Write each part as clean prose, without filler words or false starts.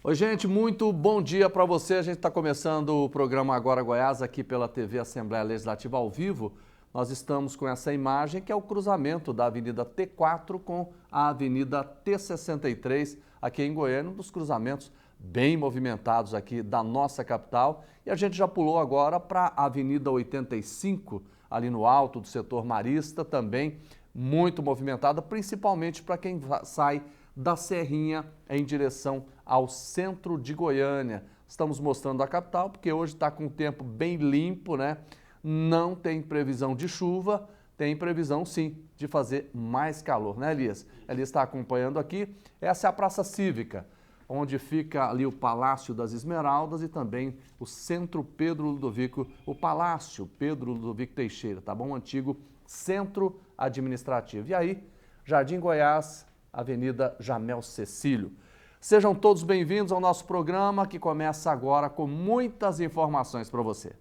Oi, gente, muito bom dia para você. A gente está começando o programa Agora Goiás aqui pela TV Assembleia Legislativa ao vivo. Nós estamos com essa imagem que é o cruzamento da Avenida T4 com a Avenida T63 aqui em Goiânia, um dos cruzamentos bem movimentados aqui da nossa capital. E a gente já pulou agora para a Avenida 85, ali no alto do setor marista, também muito movimentada, principalmente para quem sai da Serrinha em direção ao centro de Goiânia. Estamos mostrando a capital porque hoje está com o tempo bem limpo, né? Não tem previsão de chuva, tem previsão sim de fazer mais calor, né, Elias? Elias está acompanhando aqui. Essa é a Praça Cívica, onde fica ali o Palácio das Esmeraldas e também o Centro Pedro Ludovico, o Palácio Pedro Ludovico Teixeira, tá bom? O antigo Centro Administrativo. E aí, Jardim Goiás, Avenida Jamel Cecílio. Sejam todos bem-vindos ao nosso programa que começa agora com muitas informações para você.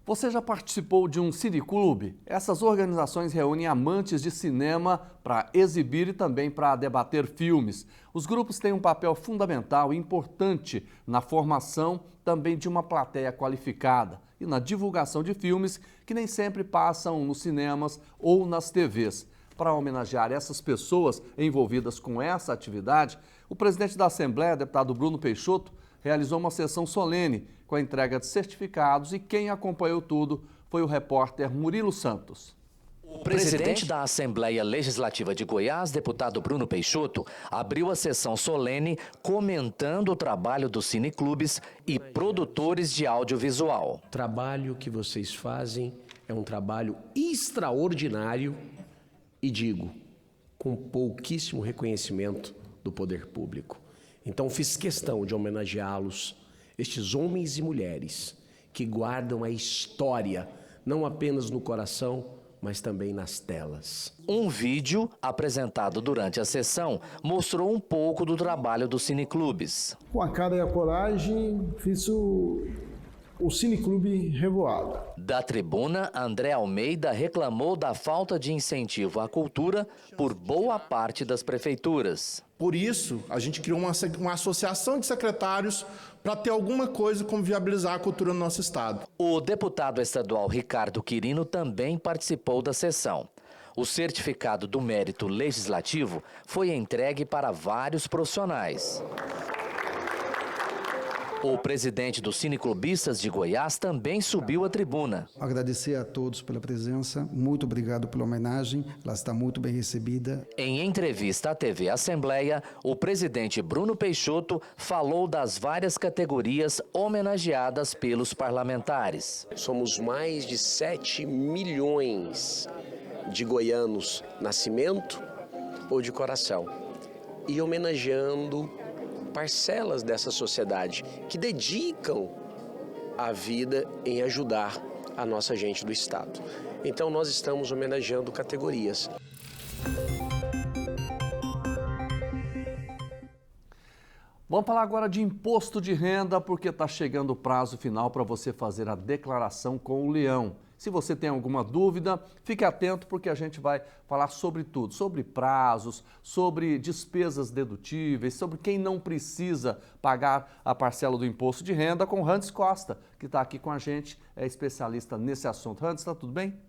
Você já participou de um cineclube? Essas organizações reúnem amantes de cinema para exibir e também para debater filmes. Os grupos têm um papel fundamental e importante na formação também de uma plateia qualificada e na divulgação de filmes que nem sempre passam nos cinemas ou nas TVs. Para homenagear essas pessoas envolvidas com essa atividade, o presidente da Assembleia, deputado Bruno Peixoto, realizou uma sessão solene com a entrega de certificados e quem acompanhou tudo foi o repórter Murilo Santos. O presidente da Assembleia Legislativa de Goiás, deputado Bruno Peixoto, abriu a sessão solene comentando o trabalho dos cineclubes e produtores de audiovisual. O trabalho que vocês fazem é um trabalho extraordinário e, digo, com pouquíssimo reconhecimento do poder público. Então fiz questão de homenageá-los, estes homens e mulheres que guardam a história, não apenas no coração, mas também nas telas. Um vídeo apresentado durante a sessão mostrou um pouco do trabalho dos cineclubes. Com a cara e a coragem, fiz o Cineclube Revoada. Da tribuna, André Almeida reclamou da falta de incentivo à cultura por boa parte das prefeituras. Por isso, a gente criou uma associação de secretários para ter alguma coisa como viabilizar a cultura no nosso estado. O deputado estadual Ricardo Quirino também participou da sessão. O certificado do mérito legislativo foi entregue para vários profissionais. O presidente dos cineclubistas de Goiás também subiu à tribuna. Agradecer a todos pela presença, muito obrigado pela homenagem, ela está muito bem recebida. Em entrevista à TV Assembleia, o presidente Bruno Peixoto falou das várias categorias homenageadas pelos parlamentares. Somos mais de 7 milhões de goianos, nascimento ou de coração, e homenageando parcelas dessa sociedade que dedicam a vida em ajudar a nossa gente do estado. Então nós estamos homenageando categorias. Vamos falar agora de imposto de renda, porque está chegando o prazo final para você fazer a declaração com o Leão. Se você tem alguma dúvida, fique atento porque a gente vai falar sobre tudo, sobre prazos, sobre despesas dedutíveis, sobre quem não precisa pagar a parcela do imposto de renda com Randes Costa, que está aqui com a gente, é especialista nesse assunto. Randes, está tudo bem?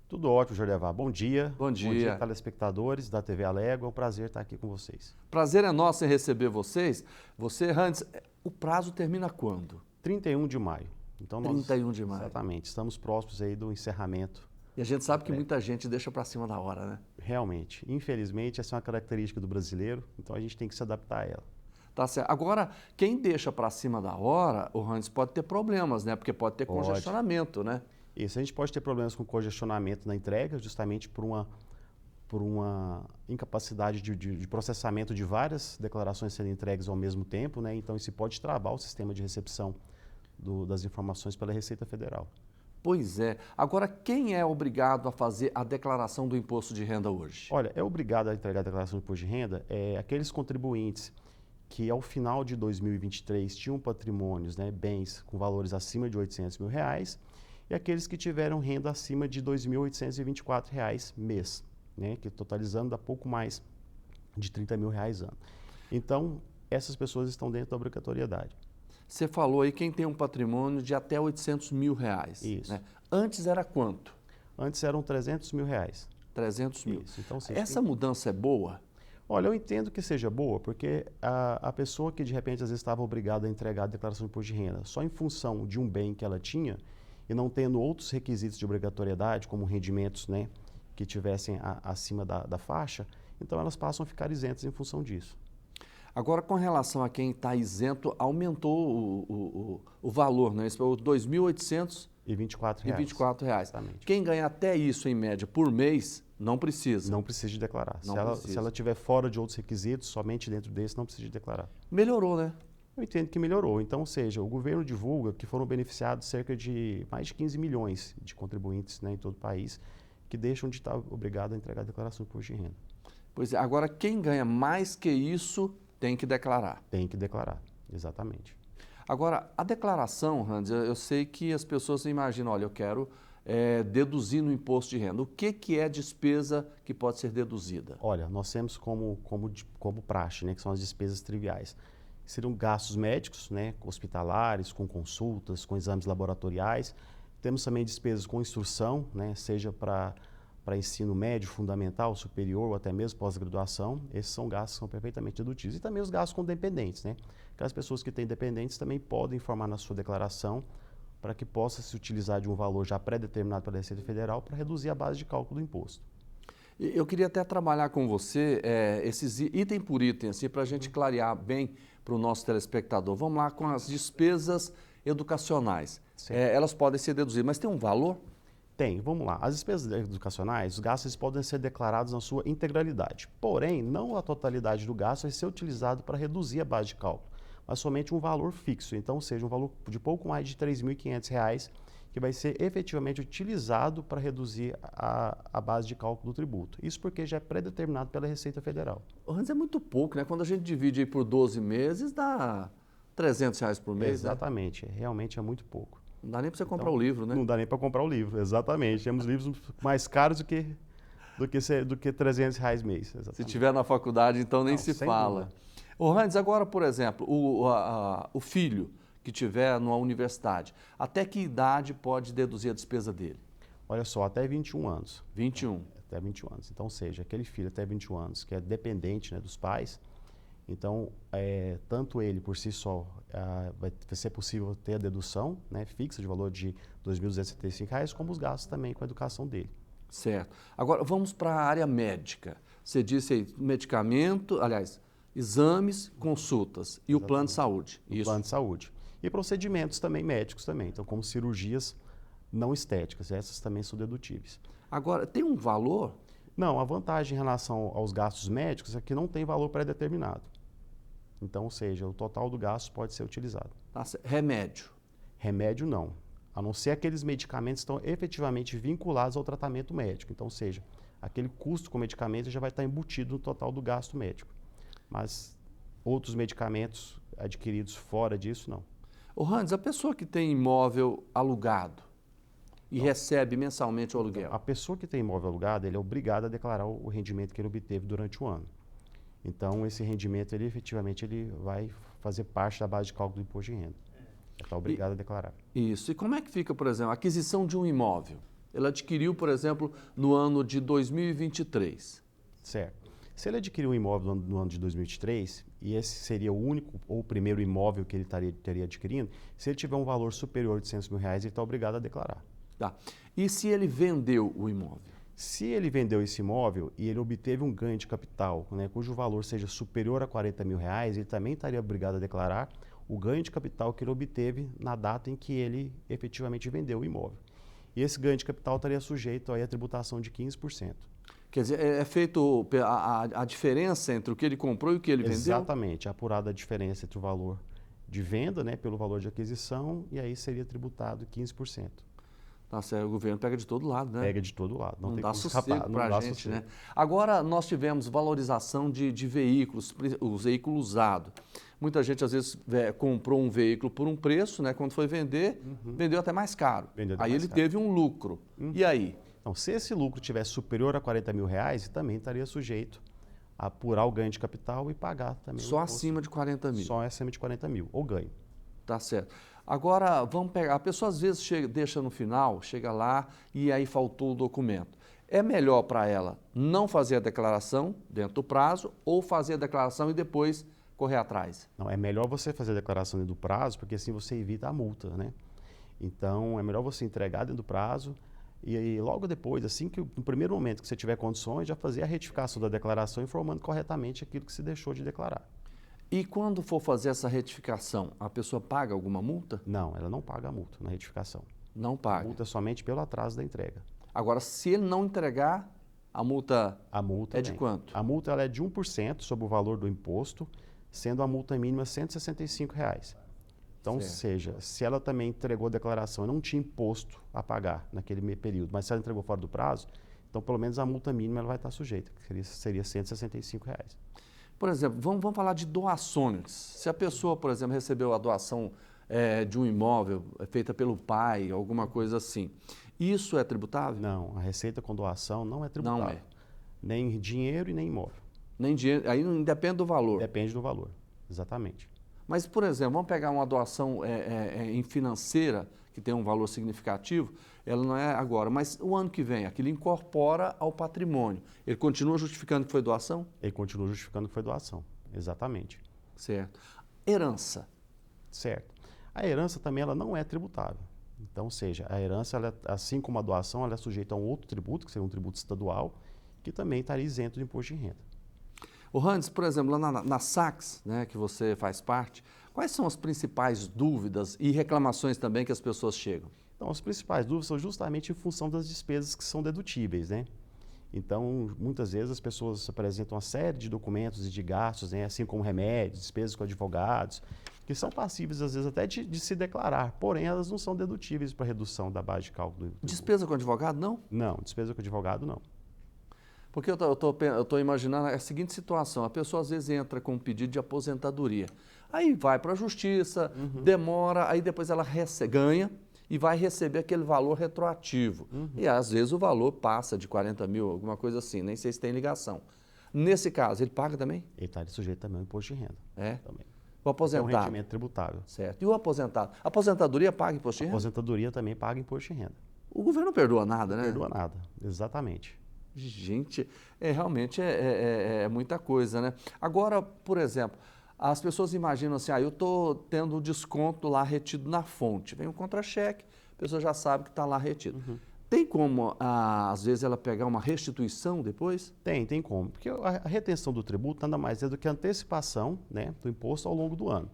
Tudo ótimo, Jordevar. Bom dia. Bom dia. Bom dia, telespectadores da TV Alego. É um prazer estar aqui com vocês. Prazer é nosso em receber vocês. Você, Randes, o prazo termina quando? 31 de maio. Então, 31 de maio. Exatamente. Estamos próximos aí do encerramento. E a gente sabe que muita gente deixa para cima da hora, né? Realmente. Infelizmente, essa é uma característica do brasileiro, então a gente tem que se adaptar a ela. Tá certo. Agora, quem deixa para cima da hora, o Randes, pode ter problemas, né? Porque pode ter congestionamento, né? Isso, a gente pode ter problemas com congestionamento na entrega, justamente por uma incapacidade de processamento de várias declarações sendo entregues ao mesmo tempo, né? Então, isso pode travar o sistema de recepção das informações pela Receita Federal. Pois é. Agora, quem é obrigado a fazer a declaração do imposto de renda hoje? Olha, é obrigado a entregar a declaração do imposto de renda aqueles contribuintes que ao final de 2023 tinham patrimônios, né, bens com valores acima de R$800 mil, e aqueles que tiveram renda acima de R$ 2.824 mês, né, que totalizando dá pouco mais de R$30 mil ano. Então, essas pessoas estão dentro da obrigatoriedade. Você falou aí quem tem um patrimônio de até R$800 mil. Isso. Né? Antes era quanto? Antes eram R$300 mil. 300 mil. Isso. Então, essa mudança é boa? Olha, eu entendo que seja boa, porque a pessoa que de repente às vezes estava obrigada a entregar a declaração de imposto de renda só em função de um bem que ela tinha e não tendo outros requisitos de obrigatoriedade, como rendimentos, né, que tivessem acima da faixa, então elas passam a ficar isentas em função disso. Agora, com relação a quem está isento, aumentou o valor, né? Isso é R$ 2.824. Exatamente. Quem ganha até isso, em média, por mês, não precisa. Não precisa de declarar. Não Se ela estiver fora de outros requisitos, somente dentro desse, não precisa de declarar. Melhorou, né? Eu entendo que melhorou. Então, ou seja, o governo divulga que foram beneficiados cerca de mais de 15 milhões de contribuintes, né, em todo o país, que deixam de estar obrigados a entregar a declaração de imposto de renda. Pois é, agora quem ganha mais que isso tem que declarar. Tem que declarar, exatamente. Agora, a declaração, Hans, eu sei que as pessoas imaginam, olha, eu quero deduzir no imposto de renda. O que é despesa que pode ser deduzida? Olha, nós temos como praxe, né, que são as despesas triviais. Seriam gastos médicos, né, hospitalares, com consultas, com exames laboratoriais. Temos também despesas com instrução, né, seja para ensino médio, fundamental, superior ou até mesmo pós-graduação. Esses são gastos que são perfeitamente dedutíveis. E também os gastos com dependentes, né? Aquelas pessoas que têm dependentes também podem informar na sua declaração para que possa se utilizar de um valor já pré-determinado pela Receita Federal para reduzir a base de cálculo do imposto. Eu queria até trabalhar com você esses item por item, assim, para a gente clarear bem para o nosso telespectador. Vamos lá com as despesas educacionais. Elas podem ser deduzidas, mas tem um valor? Tem, vamos lá. As despesas educacionais, os gastos podem ser declarados na sua integralidade. Porém, não a totalidade do gasto vai ser utilizado para reduzir a base de cálculo, mas somente um valor fixo. Então, seja um valor de pouco mais de R$ 3.500, que vai ser efetivamente utilizado para reduzir a base de cálculo do tributo. Isso porque já é pré-determinado pela Receita Federal. Hans, é muito pouco, né? Quando a gente divide aí por 12 meses, dá R$ 300 por mês. Exatamente, né? Realmente é muito pouco. Não dá nem para você comprar o livro, né? Não dá nem para comprar o livro, exatamente. Temos livros mais caros do que R$300 mês. Exatamente. Se tiver na faculdade, então nem se fala. Ô Hans, agora, por exemplo, o filho que tiver numa universidade, até que idade pode deduzir a despesa dele? Olha só, até 21 anos. 21. Até 21 anos. Então, seja, aquele filho até 21 anos que é dependente, né, dos pais, então, tanto ele por si só vai ser possível ter a dedução, né, fixa de valor de R$ 2.275, como os gastos também com a educação dele. Certo. Agora, vamos para a área médica. Você disse aí, medicamento, aliás, exames, consultas e o plano de saúde. O plano de saúde. E procedimentos também médicos também, então como cirurgias não estéticas, essas também são dedutíveis. Agora, tem um valor? Não, a vantagem em relação aos gastos médicos é que não tem valor pré-determinado. Então, ou seja, o total do gasto pode ser utilizado. Remédio? Remédio não, a não ser aqueles medicamentos que estão efetivamente vinculados ao tratamento médico. Então, ou seja, aquele custo com medicamento já vai estar embutido no total do gasto médico. Mas outros medicamentos adquiridos fora disso, não. Ô Hans, a pessoa que tem imóvel alugado e recebe mensalmente o aluguel? A pessoa que tem imóvel alugado, ele é obrigado a declarar o rendimento que ele obteve durante o ano. Então, esse rendimento, ele efetivamente vai fazer parte da base de cálculo do imposto de renda. Ele está obrigado a declarar. Isso. E como é que fica, por exemplo, a aquisição de um imóvel? Ele adquiriu, por exemplo, no ano de 2023. Certo. Se ele adquiriu um imóvel no ano de 2023, e esse seria o único ou o primeiro imóvel que ele teria adquirindo, se ele tiver um valor superior de R$800 mil, ele está obrigado a declarar. Tá. E se ele vendeu o imóvel? Se ele vendeu esse imóvel e ele obteve um ganho de capital, né, cujo valor seja superior a R$40 mil, ele também estaria obrigado a declarar o ganho de capital que ele obteve na data em que ele efetivamente vendeu o imóvel. E esse ganho de capital estaria sujeito aí à tributação de 15%. Quer dizer, é feito a diferença entre o que ele comprou e o que ele vendeu? Exatamente, é apurada a diferença entre o valor de venda, né, pelo valor de aquisição, e aí seria tributado 15%. Tá certo, o governo pega de todo lado, né? Pega de todo lado. Não tem dá como sossego escapar, não para dá a gente, sossego. né? Agora, nós tivemos valorização de veículos, os veículos usados. Muita gente, às vezes, comprou um veículo por um preço, né? Quando foi vender, vendeu até mais caro. Vendeu até Aí mais ele caro. teve um lucro. E aí? Então, se esse lucro tivesse superior a R$40.000, ele também estaria sujeito a apurar o ganho de capital e pagar também. Só o imposto. acima de 40 mil. Só acima de 40 mil, ou ganho. Tá certo. Agora, vamos pegar. A pessoa às vezes deixa no final, chega lá e aí faltou o documento. É melhor para ela não fazer a declaração dentro do prazo ou fazer a declaração e depois correr atrás? Não, é melhor você fazer a declaração dentro do prazo, porque assim você evita a multa, né? Então, é melhor você entregar dentro do prazo e logo depois, assim que no primeiro momento que você tiver condições, já fazer a retificação da declaração informando corretamente aquilo que se deixou de declarar. E quando for fazer essa retificação, a pessoa paga alguma multa? Não, ela não paga a multa na retificação. Não A paga. multa é somente pelo atraso da entrega. Agora, se ele não entregar, a multa A multa é de quanto? A multa ela é de 1% sobre o valor do imposto, sendo a multa mínima R$ 165. Então, Certo. seja, se ela também entregou a declaração e não tinha imposto a pagar naquele período, mas se ela entregou fora do prazo, então pelo menos a multa mínima ela vai estar sujeita, que seria R$ 165. Por exemplo, vamos falar de doações. Se a pessoa, por exemplo, recebeu a doação de um imóvel feita pelo pai, alguma coisa assim, isso é tributável? Não, a receita com doação não é tributável. Não é. Nem dinheiro e nem imóvel. Nem dinheiro, aí não depende do valor. Depende do valor, exatamente. Mas, por exemplo, vamos pegar uma doação em financeira, que tem um valor significativo, ela não é agora, mas o ano que vem, aquilo incorpora ao patrimônio. Ele continua justificando que foi doação? Ele continua justificando que foi doação, exatamente. Certo. Herança. Certo. A herança também ela não é tributável. Então, ou seja, a herança, ela, assim como a doação, ela é sujeita a um outro tributo, que seria um tributo estadual, que também estaria isento de imposto de renda. O Randes, por exemplo, lá na Saks, né, que você faz parte, quais são as principais dúvidas e reclamações também que as pessoas chegam? Então, as principais dúvidas são justamente em função das despesas que são dedutíveis, né? Então, muitas vezes as pessoas apresentam uma série de documentos e de gastos, né, assim como remédios, despesas com advogados, que são passíveis, às vezes, até de se declarar, porém, elas não são dedutíveis para redução da base de cálculo. Despesa com advogado, não? Não, despesa com advogado, não. Porque eu estou imaginando a seguinte situação, a pessoa às vezes entra com um pedido de aposentadoria, aí vai para a justiça, demora, aí depois ela ganha e vai receber aquele valor retroativo. E às vezes o valor passa de 40 mil, alguma coisa assim, nem sei se tem ligação. Nesse caso, ele paga também? Ele está sujeito também ao imposto de renda. É? Também. O É um aposentado? rendimento tributável. Certo. E o aposentado? A aposentadoria paga imposto de A renda? aposentadoria também paga imposto de renda. O governo não perdoa nada, né? Não perdoa nada, exatamente. Gente, realmente é muita coisa, né? Agora, por exemplo, as pessoas imaginam assim, eu estou tendo um desconto lá retido na fonte. Vem um contra-cheque, a pessoa já sabe que está lá retido. Tem como, às vezes, ela pegar uma restituição depois? Tem como. Porque a retenção do tributo nada mais é do que a antecipação, né, do imposto ao longo do ano.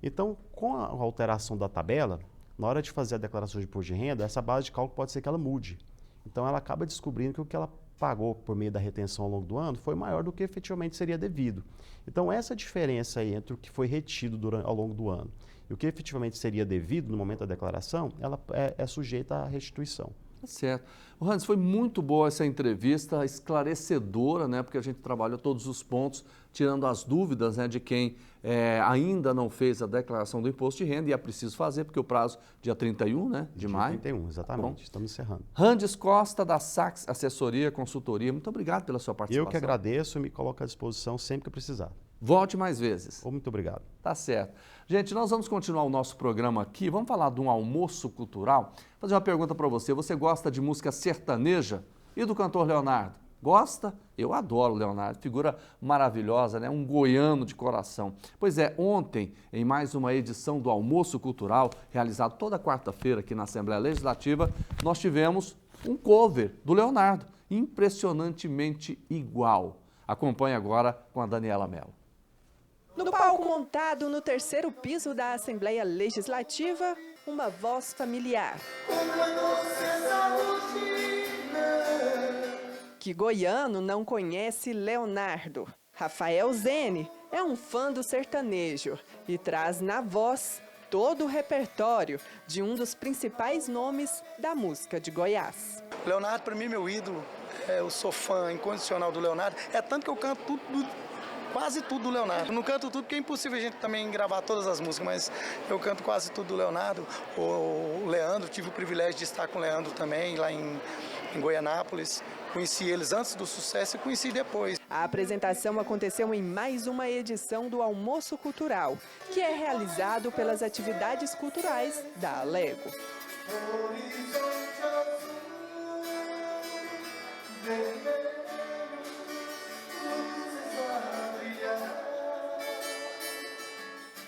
Então, com a alteração da tabela, na hora de fazer a declaração de imposto de renda, essa base de cálculo pode ser que ela mude. Então, ela acaba descobrindo que o que ela pagou por meio da retenção ao longo do ano foi maior do que efetivamente seria devido. Então, essa diferença aí entre o que foi retido ao longo do ano e o que efetivamente seria devido no momento da declaração, ela é sujeita à restituição. Tá certo. Randes, foi muito boa essa entrevista, esclarecedora, né? Porque a gente trabalhou todos os pontos, tirando as dúvidas, né, de quem ainda não fez a declaração do imposto de renda e é preciso fazer, porque o prazo dia 31, né, de maio. 31, exatamente. Bom. Estamos encerrando. Randes Costa, da Saks Assessoria, Consultoria, muito obrigado pela sua participação. Eu que agradeço e me coloco à disposição sempre que precisar. Volte mais vezes. Muito obrigado. Tá certo. Gente, nós vamos continuar o nosso programa aqui. Vamos falar de um almoço cultural. Vou fazer uma pergunta para você. Você gosta de música sertaneja e do cantor Leonardo? Gosta? Eu adoro o Leonardo, figura maravilhosa, né? Um goiano de coração. Pois é, ontem, em mais uma edição do Almoço Cultural, realizado toda quarta-feira aqui na Assembleia Legislativa, nós tivemos um cover do Leonardo, impressionantemente igual. Acompanhe agora com a Daniela Mello. No palco montado no terceiro piso da Assembleia Legislativa, uma voz familiar. Que goiano não conhece Leonardo? Rafael Zene é um fã do sertanejo e traz na voz todo o repertório de um dos principais nomes da música de Goiás. Leonardo, para mim, é meu ídolo. Eu sou fã incondicional do Leonardo. É tanto que eu canto quase tudo do Leonardo. Eu não canto tudo porque é impossível a gente também gravar todas as músicas, mas eu canto quase tudo do Leonardo. O Leandro, tive o privilégio de estar com o Leandro também, lá em Goianápolis. Conheci eles antes do sucesso e conheci depois. A apresentação aconteceu em mais uma edição do Almoço Cultural, que é realizado pelas atividades culturais da Alego.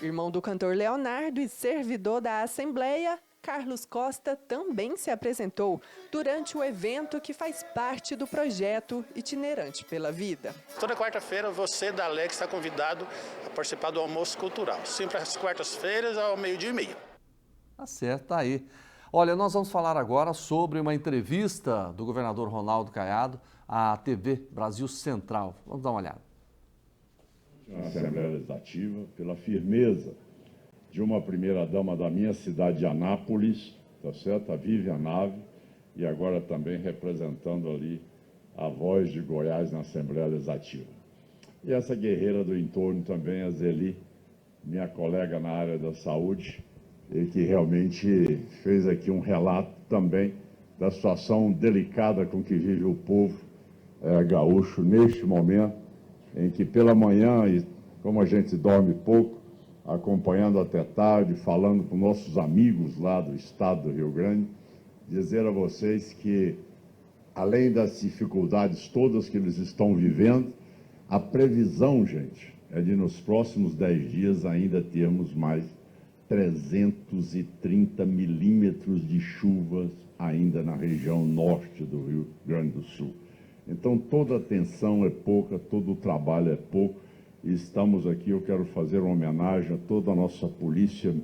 Irmão do cantor Leonardo e servidor da Assembleia, Carlos Costa também se apresentou durante o evento que faz parte do projeto Itinerante pela Vida. Toda quarta-feira você da Alego está convidado a participar do Almoço Cultural, sempre às quartas-feiras ao 12:30. Tá certo, tá aí. Olha, nós vamos falar agora sobre uma entrevista do governador Ronaldo Caiado à TV Brasil Central. Vamos dar uma olhada. A Assembleia Legislativa, pela firmeza de uma primeira-dama da minha cidade de Anápolis, tá certo? A Vivian Nave, e agora também representando ali a voz de Goiás na Assembleia Legislativa. E essa guerreira do entorno também, a Zeli, minha colega na área da saúde, e que realmente fez aqui um relato também da situação delicada com que vive o povo gaúcho neste momento, em que pela manhã, e como a gente dorme pouco, acompanhando até tarde, falando com nossos amigos lá do estado do Rio Grande, dizer a vocês que, além das dificuldades todas que eles estão vivendo, a previsão, gente, é de nos próximos 10 dias ainda termos mais 330 milímetros de chuvas ainda na região norte do Rio Grande do Sul. Então, toda a atenção é pouca, todo o trabalho é pouco. E estamos aqui, eu quero fazer uma homenagem a toda a nossa polícia,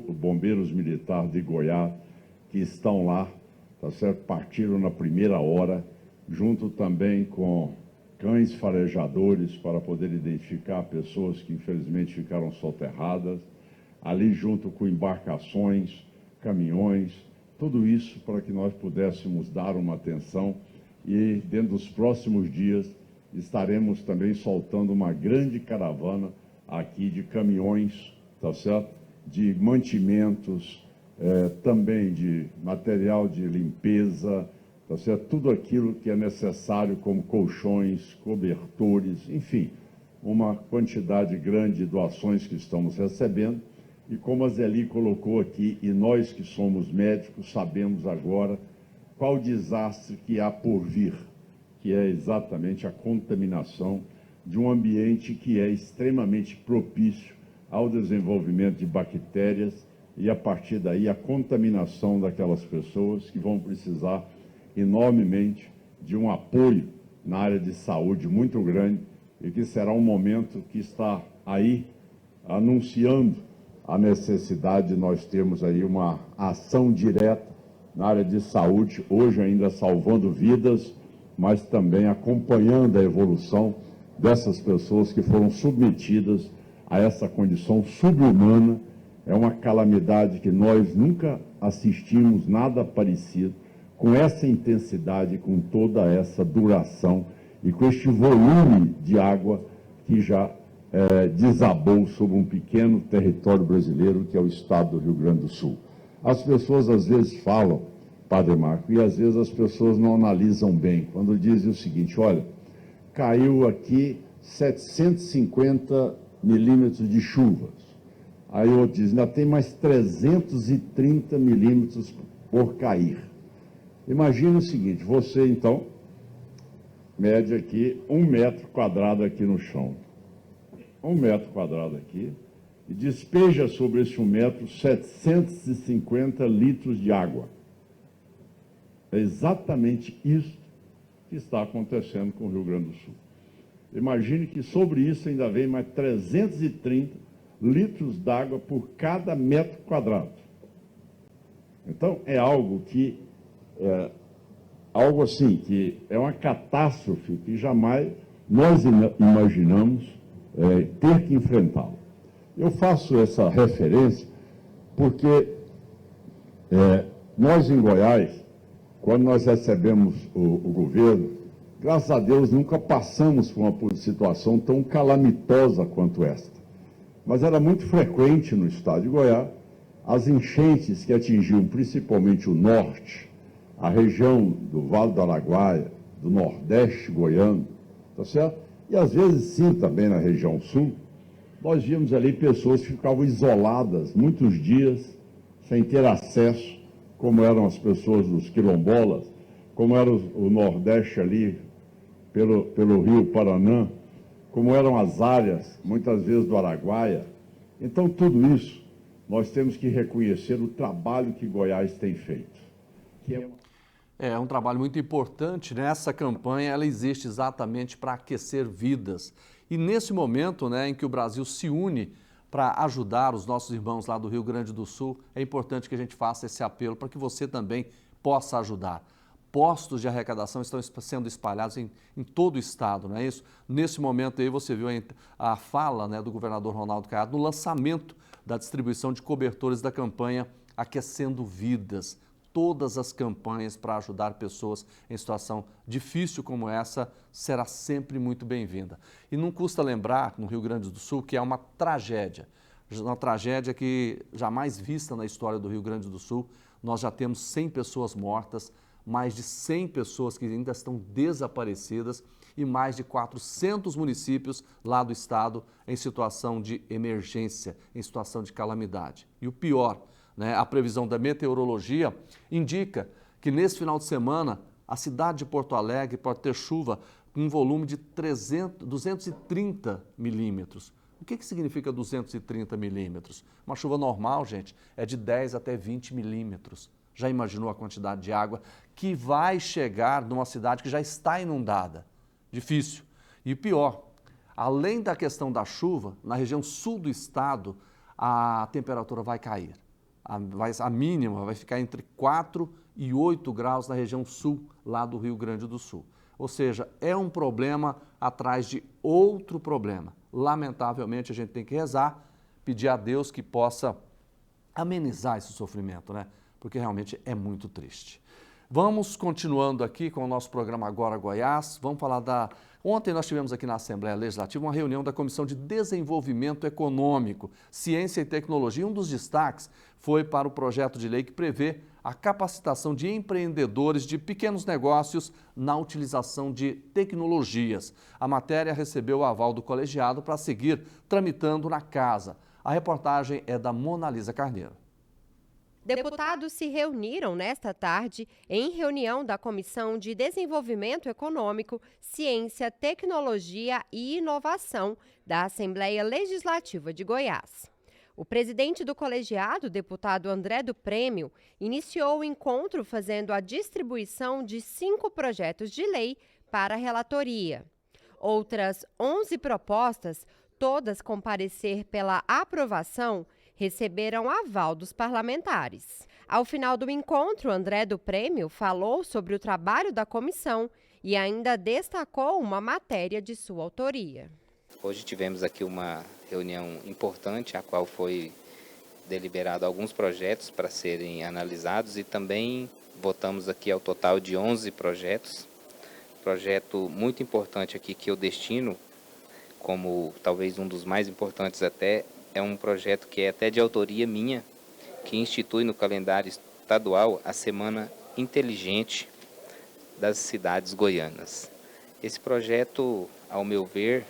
bombeiros militares de Goiás, que estão lá, tá certo? Partiram na primeira hora, junto também com cães farejadores para poder identificar pessoas que infelizmente ficaram soterradas, ali junto com embarcações, caminhões, tudo isso para que nós pudéssemos dar uma atenção e dentro dos próximos dias estaremos também soltando uma grande caravana aqui de caminhões, tá certo? De mantimentos, também de material de limpeza, tá certo? Tudo aquilo que é necessário, como colchões, cobertores, enfim, uma quantidade grande de doações que estamos recebendo. E como a Zeli colocou aqui, e nós que somos médicos sabemos agora qual desastre que há por vir, que é exatamente a contaminação de um ambiente que é extremamente propício ao desenvolvimento de bactérias e, a partir daí, a contaminação daquelas pessoas que vão precisar enormemente de um apoio na área de saúde muito grande e que será um momento que está aí anunciando a necessidade de nós termos aí uma ação direta na área de saúde, hoje ainda salvando vidas, mas também acompanhando a evolução dessas pessoas que foram submetidas a essa condição subhumana. É uma calamidade que nós nunca assistimos nada parecido, com essa intensidade, com toda essa duração e com este volume de água que já desabou sobre um pequeno território brasileiro, que é o estado do Rio Grande do Sul. As pessoas às vezes falam, Padre Marco, e às vezes as pessoas não analisam bem, quando dizem o seguinte: olha, caiu aqui 750 milímetros de chuvas. Aí o outro diz, ainda tem mais 330 milímetros por cair. Imagina o seguinte, você então mede aqui 1 metro quadrado aqui no chão. 1 metro quadrado aqui, e despeja sobre esse 1 metro 750 litros de água. É exatamente isso que está acontecendo com o Rio Grande do Sul. Imagine que sobre isso ainda vem mais 330 litros d'água por cada metro quadrado. Então, é algo que, que é uma catástrofe que jamais nós imaginamos ter que enfrentá-lo. Eu faço essa referência porque nós em Goiás, quando nós recebemos o governo, graças a Deus nunca passamos por uma situação tão calamitosa quanto esta. Mas era muito frequente no estado de Goiás as enchentes que atingiam principalmente o norte, a região do Vale do Araguaia, do Nordeste goiano, tá certo? E às vezes sim também na região sul, nós víamos ali pessoas que ficavam isoladas muitos dias, sem ter acesso, como eram as pessoas dos quilombolas, como era o Nordeste ali, pelo rio Paranã, como eram as áreas, muitas vezes do Araguaia. Então, tudo isso, nós temos que reconhecer o trabalho que Goiás tem feito. É um trabalho muito importante, né? Essa campanha ela existe exatamente para aquecer vidas. E nesse momento, né, em que o Brasil se une para ajudar os nossos irmãos lá do Rio Grande do Sul, é importante que a gente faça esse apelo para que você também possa ajudar. Postos de arrecadação estão sendo espalhados em todo o estado, não é isso? Nesse momento aí você viu a fala, né, do governador Ronaldo Caiado no lançamento da distribuição de cobertores da campanha Aquecendo Vidas. Todas as campanhas para ajudar pessoas em situação difícil como essa será sempre muito bem-vinda. E não custa lembrar, no Rio Grande do Sul, que é uma tragédia que jamais vista na história do Rio Grande do Sul. Nós já temos 100 pessoas mortas, mais de 100 pessoas que ainda estão desaparecidas e mais de 400 municípios lá do estado em situação de emergência, em situação de calamidade. E o pior, né, a previsão da meteorologia indica que nesse final de semana a cidade de Porto Alegre pode ter chuva com um volume de 230 milímetros. O que significa 230 milímetros? Uma chuva normal, gente, é de 10 até 20 milímetros. Já imaginou a quantidade de água que vai chegar numa cidade que já está inundada? Difícil. E pior, além da questão da chuva, na região sul do estado, a temperatura vai cair. A mínima vai ficar entre 4 e 8 graus na região sul, lá do Rio Grande do Sul. Ou seja, é um problema atrás de outro problema. Lamentavelmente, a gente tem que rezar, pedir a Deus que possa amenizar esse sofrimento, né? Porque realmente é muito triste. Vamos continuando aqui com o nosso programa Agora Goiás. Vamos falar Ontem nós tivemos aqui na Assembleia Legislativa uma reunião da Comissão de Desenvolvimento Econômico, Ciência e Tecnologia. Um dos destaques foi para o projeto de lei que prevê a capacitação de empreendedores de pequenos negócios na utilização de tecnologias. A matéria recebeu o aval do colegiado para seguir tramitando na casa. A reportagem é da Monalisa Carneiro. Deputados se reuniram nesta tarde em reunião da Comissão de Desenvolvimento Econômico, Ciência, Tecnologia e Inovação da Assembleia Legislativa de Goiás. O presidente do colegiado, deputado André do Prêmio, iniciou o encontro fazendo a distribuição de 5 projetos de lei para a relatoria. Outras 11 propostas, todas com parecer pela aprovação, receberam aval dos parlamentares. Ao final do encontro, André do Prêmio falou sobre o trabalho da comissão e ainda destacou uma matéria de sua autoria. Hoje tivemos aqui uma reunião importante, a qual foi deliberado alguns projetos para serem analisados e também votamos aqui ao total de 11 projetos. Projeto muito importante aqui que eu destino como talvez um dos mais importantes até, é um projeto que é até de autoria minha, que institui no calendário estadual a Semana Inteligente das Cidades Goianas. Esse projeto, ao meu ver,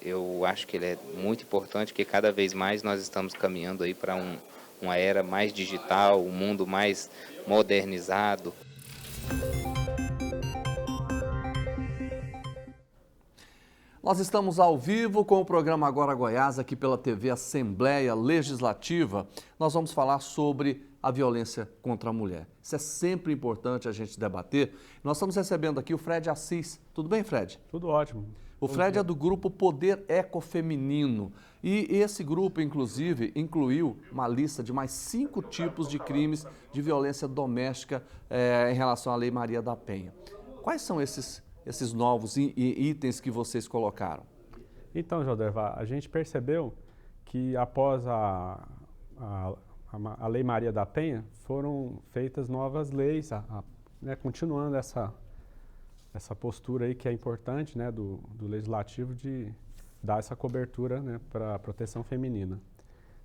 eu acho que ele é muito importante, porque cada vez mais nós estamos caminhando aí para uma era mais digital, um mundo mais modernizado. Nós estamos ao vivo com o programa Agora Goiás, aqui pela TV Assembleia Legislativa. Nós vamos falar sobre a violência contra a mulher. Isso é sempre importante a gente debater. Nós estamos recebendo aqui o Fred Assis. Tudo bem, Fred? Tudo ótimo. O Fred é do grupo Poder Ecofeminino. E esse grupo, inclusive, incluiu uma lista de mais 5 tipos de crimes de violência doméstica em relação à Lei Maria da Penha. Quais são esses novos itens que vocês colocaram? Então, Jodervar, a gente percebeu que após a Lei Maria da Penha, foram feitas novas leis, né, continuando essa postura aí que é importante, né, do Legislativo de dar essa cobertura, né, para a proteção feminina.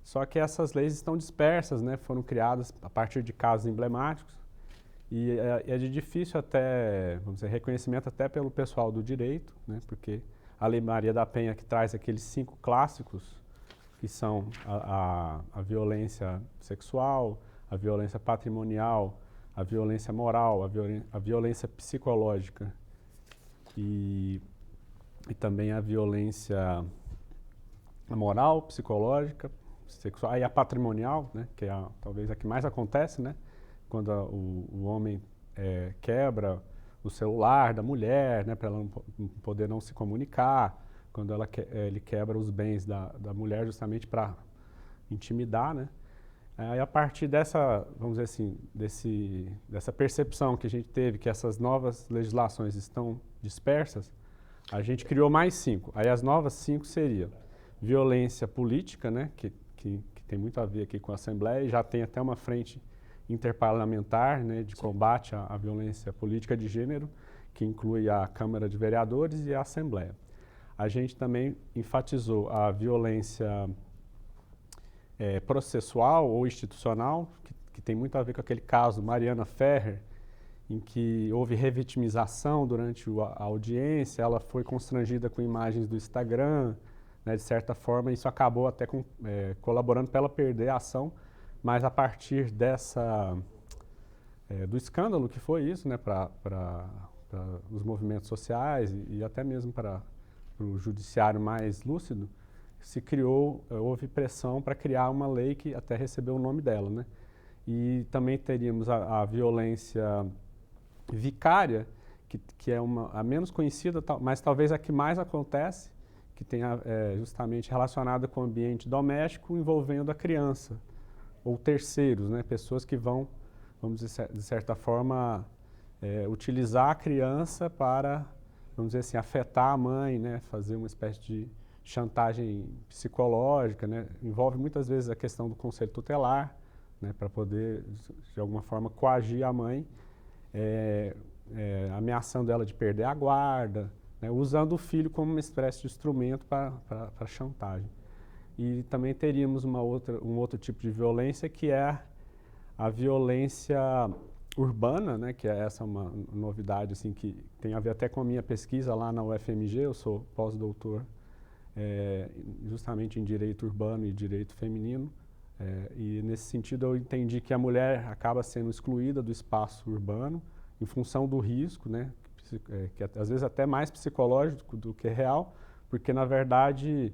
Só que essas leis estão dispersas, né, foram criadas a partir de casos emblemáticos e é de difícil até, vamos dizer, reconhecimento até pelo pessoal do direito, né, porque a Lei Maria da Penha que traz aqueles 5 clássicos, que são a violência sexual, a violência patrimonial, a violência moral, a violência psicológica e também a violência moral, psicológica, sexual e a patrimonial, né, que é talvez a que mais acontece, né, quando o homem quebra o celular da mulher, né, para ela não poder não se comunicar, quando ele quebra os bens da mulher justamente para intimidar, né. Aí a partir dessa, vamos dizer assim, dessa percepção que a gente teve que essas novas legislações estão dispersas, a gente criou mais 5. Aí as novas 5 seriam violência política, né, que tem muito a ver aqui com a Assembleia, e já tem até uma frente interparlamentar, né, de combate à violência política de gênero, que inclui a Câmara de Vereadores e a Assembleia. A gente também enfatizou a violência processual ou institucional, que tem muito a ver com aquele caso Mariana Ferrer, em que houve revitimização durante a audiência, ela foi constrangida com imagens do Instagram, né, de certa forma, isso acabou até colaborando para ela perder a ação, mas a partir do escândalo que foi isso, né, para os movimentos sociais e até mesmo para o judiciário mais lúcido, houve pressão para criar uma lei que até recebeu o nome dela, né? E também teríamos a violência vicária, que é a menos conhecida, mas talvez a que mais acontece, que tem justamente relacionada com o ambiente doméstico envolvendo a criança, ou terceiros, né? Pessoas que vão, vamos dizer, de certa forma, utilizar a criança para, vamos dizer assim, afetar a mãe, né? Fazer uma espécie de chantagem psicológica, né? Envolve muitas vezes a questão do conselho tutelar, né? Para poder, de alguma forma, coagir a mãe, ameaçando ela de perder a guarda, né? Usando o filho como uma espécie de instrumento para chantagem. E também teríamos um outro tipo de violência, que é a violência urbana, né? Que essa é uma novidade assim, que tem a ver até com a minha pesquisa lá na UFMG, eu sou pós-doutor justamente em direito urbano e direito feminino, e nesse sentido eu entendi que a mulher acaba sendo excluída do espaço urbano em função do risco, né, que às vezes até mais psicológico do que real, porque na verdade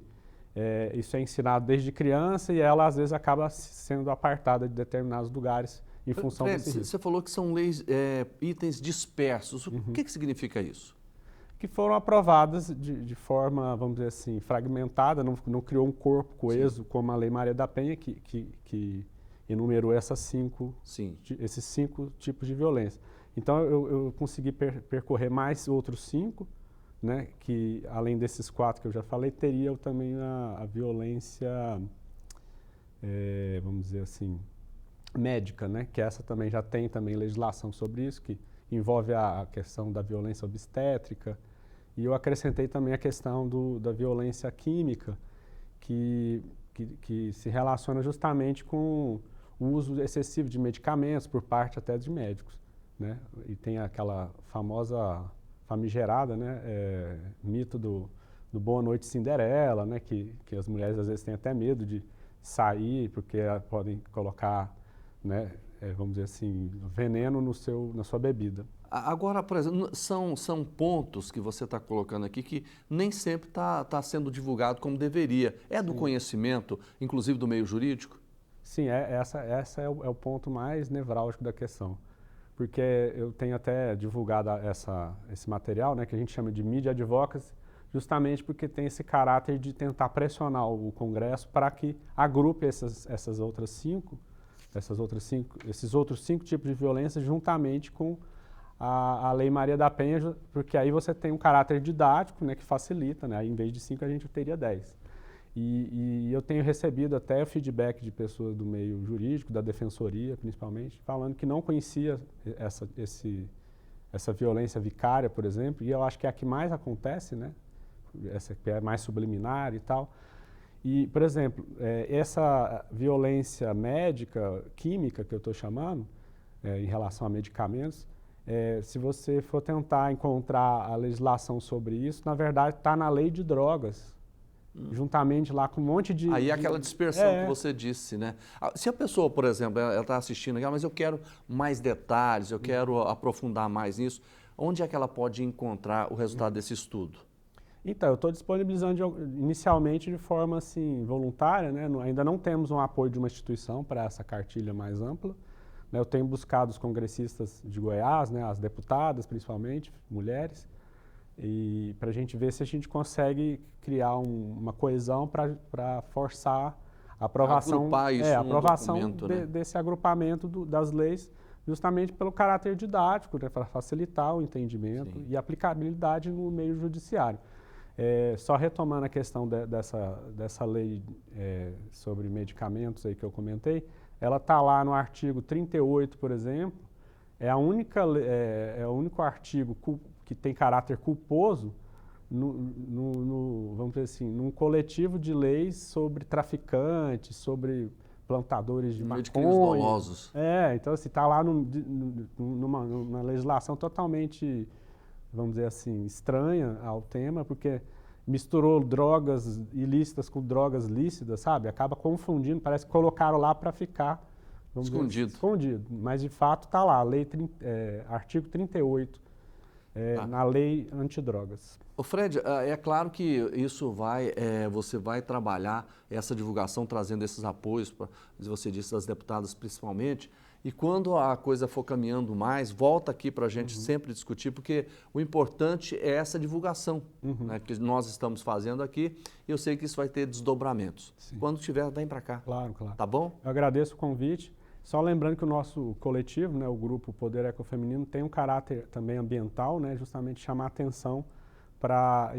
isso é ensinado desde criança e ela às vezes acaba sendo apartada de determinados lugares em função desse risco. Você falou que são leis, itens dispersos. O que significa isso? Que foram aprovadas de forma, vamos dizer assim, fragmentada, não criou um corpo coeso, como a Lei Maria da Penha, que enumerou esses 5 tipos de violência. Então, eu consegui percorrer mais outros 5, né, que além desses 4 que eu já falei, teria também a violência, vamos dizer assim, médica, né, que essa também já tem também legislação sobre isso, que envolve a questão da violência obstétrica. E eu acrescentei também a questão da violência química, que se relaciona justamente com o uso excessivo de medicamentos por parte até de médicos, né? E tem aquela famigerada, né, mito do Boa Noite Cinderela, né, que as mulheres às vezes têm até medo de sair porque podem colocar, né, vamos dizer assim, veneno na sua bebida. Agora, por exemplo, são pontos que você está colocando aqui que nem sempre está sendo divulgado como deveria. É do conhecimento, inclusive do meio jurídico? Sim, essa é o ponto mais nevrálgico da questão. Porque eu tenho até divulgado esse material, né, que a gente chama de Media Advocacy, justamente porque tem esse caráter de tentar pressionar o Congresso para que agrupe esses outros 5 tipos de violência juntamente com a Lei Maria da Penha, porque aí você tem um caráter didático, né, que facilita, né? Aí, em vez de 5 a gente teria 10. E eu tenho recebido até feedback de pessoas do meio jurídico, da defensoria principalmente, falando que não conhecia essa violência vicária, por exemplo, e eu acho que é a que mais acontece, né? Essa que é mais subliminar e tal. E, por exemplo, essa violência médica, química, que eu estou chamando, em relação a medicamentos, se você for tentar encontrar a legislação sobre isso, na verdade está na lei de drogas, juntamente lá com um monte de... Aí é aquela dispersão que você disse, né? Se a pessoa, por exemplo, ela está assistindo aqui, mas eu quero mais detalhes, eu quero aprofundar mais nisso, onde é que ela pode encontrar o resultado desse estudo? Então, eu estou disponibilizando inicialmente de forma assim, voluntária, né? Ainda não temos um apoio de uma instituição para essa cartilha mais ampla. Né? Eu tenho buscado os congressistas de Goiás, né? As deputadas principalmente, mulheres, e para a gente ver se a gente consegue criar uma coesão para forçar a aprovação, desse agrupamento das leis, justamente pelo caráter didático, né? Para facilitar o entendimento e aplicabilidade no meio judiciário. Só retomando a questão dessa lei sobre medicamentos aí que eu comentei, ela está lá no artigo 38, por exemplo, é o único artigo que tem caráter culposo vamos dizer assim, num coletivo de leis sobre traficantes, sobre plantadores de maconha. Crimes dolosos. Então assim, está lá numa legislação totalmente, vamos dizer assim, estranha ao tema, porque misturou drogas ilícitas com drogas lícitas, sabe? Acaba confundindo, parece que colocaram lá para ficar escondido. Mas de fato está lá, artigo 38, na lei antidrogas. Ô Fred, é claro que isso você vai trabalhar essa divulgação, trazendo esses apoios, você disse, das deputadas principalmente, e quando a coisa for caminhando mais, volta aqui para a gente sempre discutir, porque o importante é essa divulgação, né, que nós estamos fazendo aqui, e eu sei que isso vai ter desdobramentos. Sim. Quando tiver, vem para cá. Claro. Tá bom? Eu agradeço o convite. Só lembrando que o nosso coletivo, né, o grupo Poder Ecofeminino, tem um caráter também ambiental, né, justamente chamar atenção para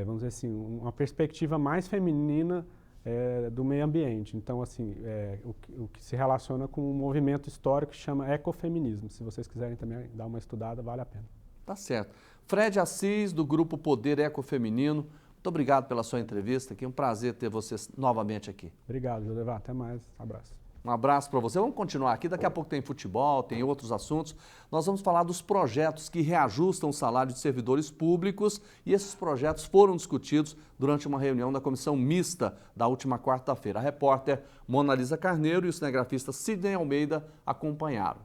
vamos dizer assim, uma perspectiva mais feminina do meio ambiente. Então, assim, o que se relaciona com um movimento histórico que chama ecofeminismo. Se vocês quiserem também dar uma estudada, vale a pena. Tá certo. Fred Assis, do grupo Poder Ecofeminino, muito obrigado pela sua entrevista aqui. Um prazer ter você novamente aqui. Obrigado, Jodevar. Até mais. Abraço. Um abraço para você. Vamos continuar aqui. Daqui a pouco tem futebol, tem outros assuntos. Nós vamos falar dos projetos que reajustam o salário de servidores públicos e esses projetos foram discutidos durante uma reunião da comissão mista da última quarta-feira. A repórter Mona Lisa Carneiro e o cinegrafista Sidney Almeida acompanharam.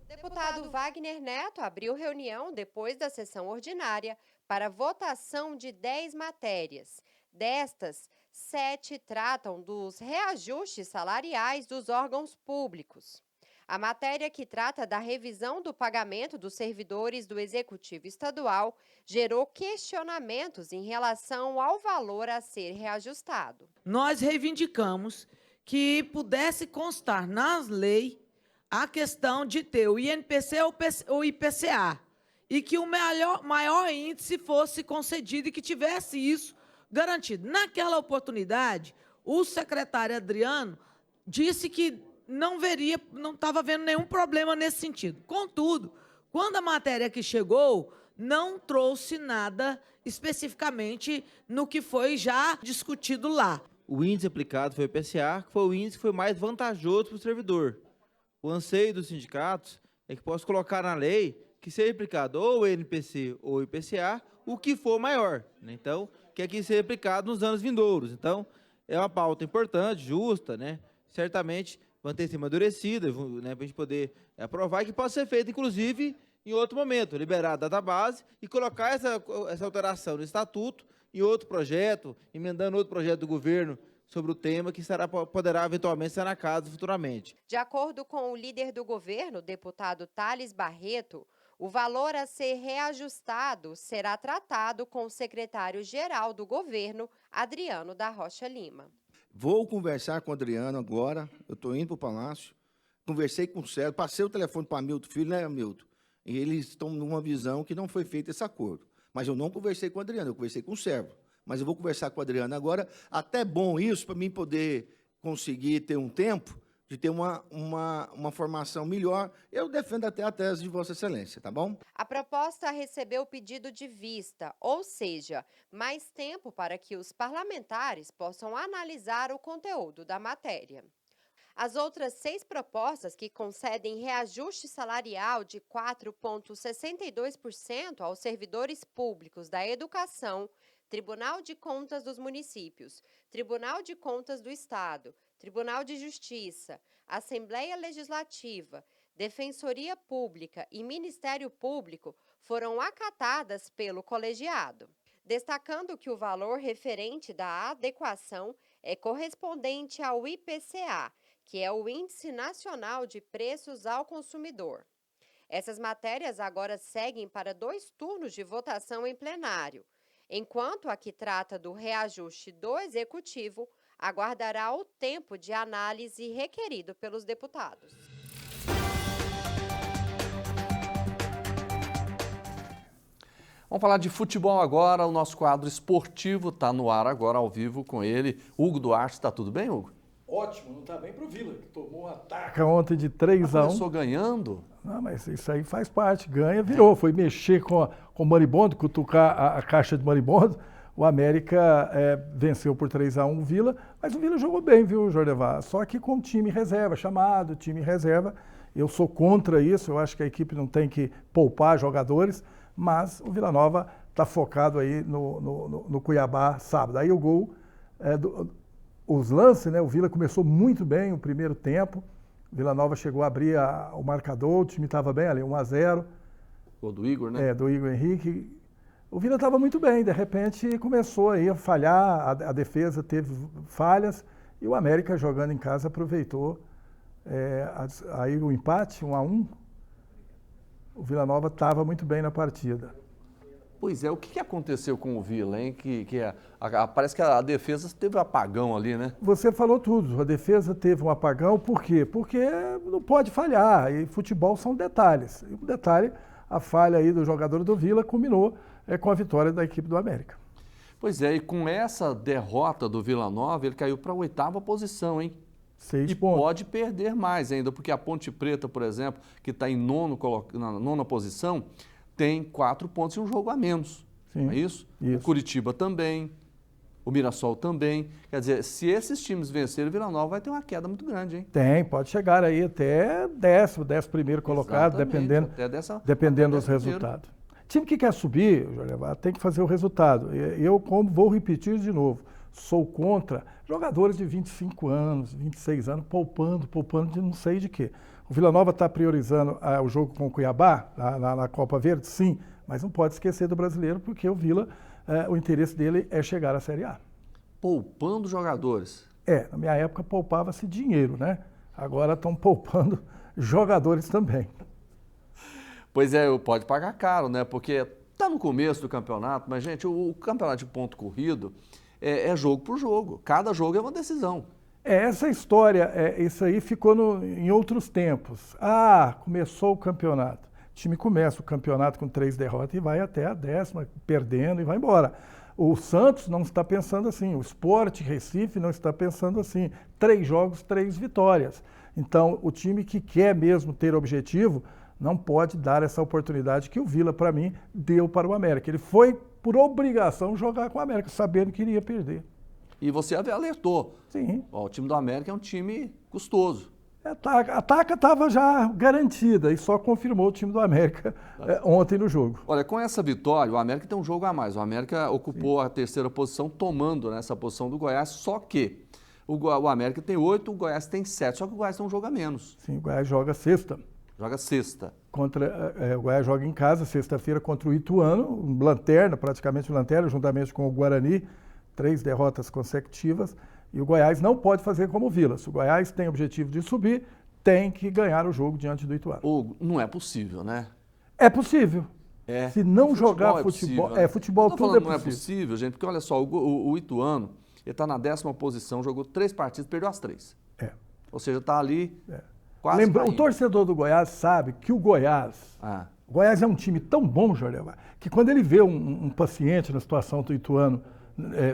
O deputado Wagner Neto abriu reunião depois da sessão ordinária para votação de 10 matérias. Destas, 7 tratam dos reajustes salariais dos órgãos públicos. A matéria que trata da revisão do pagamento dos servidores do Executivo Estadual gerou questionamentos em relação ao valor a ser reajustado. Nós reivindicamos que pudesse constar nas leis a questão de ter o INPC ou o IPCA e que o maior índice fosse concedido e que tivesse isso garantido. Naquela oportunidade, o secretário Adriano disse que não estava vendo nenhum problema nesse sentido. Contudo, quando a matéria que chegou, não trouxe nada especificamente no que foi já discutido lá. O índice aplicado foi o IPCA, que foi o índice que foi mais vantajoso para o servidor. O anseio dos sindicatos é que possa colocar na lei que seja aplicado ou o INPC ou o IPCA, o que for maior, né? Então, que aqui seja aplicado nos anos vindouros. Então, é uma pauta importante, justa, né? Certamente vai ter que ser amadurecida, né, para a gente poder aprovar e que possa ser feita, inclusive, em outro momento, liberar a database e colocar essa alteração no estatuto em outro projeto, emendando outro projeto do governo sobre o tema que poderá eventualmente ser anacado futuramente. De acordo com o líder do governo, o deputado Thales Barreto, o valor a ser reajustado será tratado com o secretário-geral do governo, Adriano da Rocha Lima. Vou conversar com o Adriano agora, eu estou indo para o Palácio, conversei com o Sérgio, passei o telefone para Milton Filho, né, Milton? E eles estão numa visão que não foi feito esse acordo. Mas eu não conversei com o Adriano, eu conversei com o Sérgio, mas eu vou conversar com o Adriano agora. Até bom isso, para mim poder conseguir ter um tempo de ter uma formação melhor. Eu defendo até a tese de Vossa Excelência, tá bom? A proposta recebeu o pedido de vista, ou seja, mais tempo para que os parlamentares possam analisar o conteúdo da matéria. As outras 6 propostas que concedem reajuste salarial de 4,62% aos servidores públicos da educação, Tribunal de Contas dos Municípios, Tribunal de Contas do Estado, Tribunal de Justiça, Assembleia Legislativa, Defensoria Pública e Ministério Público foram acatadas pelo colegiado, destacando que o valor referente da adequação é correspondente ao IPCA, que é o Índice Nacional de Preços ao Consumidor. Essas matérias agora seguem para 2 turnos de votação em plenário, enquanto a que trata do reajuste do Executivo aguardará o tempo de análise requerido pelos deputados. Vamos falar de futebol agora. O nosso quadro esportivo está no ar agora, ao vivo, com ele. Hugo Duarte, está tudo bem, Hugo? Ótimo, não está bem pro Vila, que tomou um ataque ontem de 3-1. Começou ganhando? Não, mas isso aí faz parte, ganha, virou. Foi mexer com o maribondo, cutucar a caixa de maribondo. O América venceu por 3-1 o Vila, mas o Vila jogou bem, viu, Jordevar? Só que com time reserva, chamado time reserva. Eu sou contra isso, eu acho que a equipe não tem que poupar jogadores, mas o Vila Nova está focado aí no Cuiabá sábado. Aí o gol, os lances, né? O Vila começou muito bem o primeiro tempo. O Vila Nova chegou a abrir o marcador, o time estava bem ali, 1-0. Gol do Igor, né? Do Igor Henrique. O Vila estava muito bem, de repente começou aí a falhar, a defesa teve falhas e o América jogando em casa aproveitou aí o empate, 1-1. O Vila Nova estava muito bem na partida. Pois é, o que aconteceu com o Vila, hein? Parece que a defesa teve um apagão ali, né? Você falou tudo, a defesa teve um apagão, por quê? Porque não pode falhar, e futebol são detalhes. E um detalhe, a falha aí do jogador do Vila culminou com a vitória da equipe do América. Pois é, e com essa derrota do Vila Nova, ele caiu para a 8ª posição, hein? 6 e pontos. Pode perder mais ainda, porque a Ponte Preta, por exemplo, que está em na 9ª posição, tem 4 pontos e um jogo a menos. Sim, não é isso? isso? O Curitiba também, o Mirassol também. Quer dizer, se esses times vencerem, o Vila Nova vai ter uma queda muito grande, hein? Pode chegar aí até 10º colocado, dependendo dos resultados. Time que quer subir, tem que fazer o resultado. Eu, como vou repetir de novo, sou contra jogadores de 25 anos, 26 anos, poupando de não sei de quê. O Vila Nova está priorizando o jogo com o Cuiabá, na Copa Verde, sim, mas não pode esquecer do brasileiro, porque o Vila, o interesse dele é chegar à Série A. Poupando jogadores? Na minha época poupava-se dinheiro, né? Agora estão poupando jogadores também. Pois é, pode pagar caro, né? Porque está no começo do campeonato, mas, gente, o campeonato de ponto corrido é jogo por jogo. Cada jogo é uma decisão. Essa história, isso aí ficou em outros tempos. Começou o campeonato. O time começa o campeonato com 3 derrotas e vai até a 10ª, perdendo e vai embora. O Santos não está pensando assim, o Sport Recife não está pensando assim. 3 jogos, 3 vitórias. Então, o time que quer mesmo ter objetivo não pode dar essa oportunidade que o Vila, para mim, deu para o América. Ele foi, por obrigação, jogar com o América, sabendo que iria perder. E você alertou. Sim. O time do América é um time custoso. A taca estava já garantida e só confirmou o time do América ontem no jogo. Olha, com essa vitória, o América tem um jogo a mais. O América ocupou a 3ª posição, tomando nessa posição do Goiás, só que o América tem 8, o Goiás tem 7, só que o Goiás tem um jogo a menos. Sim, o Goiás joga sexta. Joga sexta. O Goiás joga em casa, sexta-feira, contra o Ituano, praticamente lanterna, juntamente com o Guarani, 3 derrotas consecutivas. E o Goiás não pode fazer como o Vila. Se o Goiás tem o objetivo de subir, tem que ganhar o jogo diante do Ituano. Não é possível, né? É possível. Se não jogar futebol, futebol tudo é possível. Não é possível, gente, porque olha só, o Ituano, ele está na 10ª posição, jogou 3 partidas, perdeu as 3. Ou seja, está ali... quase caindo. O torcedor do Goiás sabe que o Goiás é um time tão bom, Jorge, que quando ele vê um paciente na situação do Ituano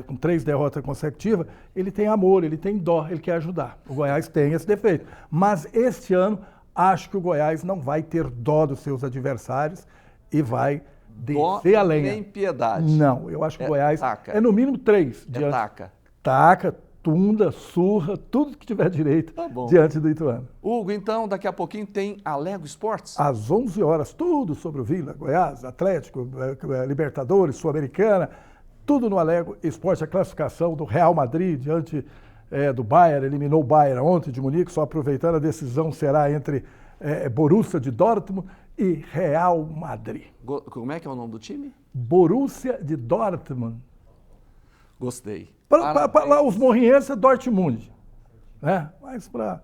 com 3 derrotas consecutivas, ele tem amor, ele tem dó, ele quer ajudar. O Goiás tem esse defeito. Mas este ano, acho que o Goiás não vai ter dó dos seus adversários e vai descer a lenha. Nem piedade. Não, eu acho que o Goiás taca. é no mínimo 3. Taca. Taca, tunda, surra, tudo que tiver direito diante do Ituano. Hugo, então, daqui a pouquinho tem Alego Esportes? Às 11 horas, tudo sobre o Vila, Goiás, Atlético, Libertadores, Sul-Americana, tudo no Alego Esporte, a classificação do Real Madrid diante do Bayern, eliminou o Bayern ontem de Munique, só aproveitando, a decisão será entre Borussia de Dortmund e Real Madrid. Como é que é o nome do time? Borussia de Dortmund. Gostei. Lá os morrienses é Dortmund, né? Mas para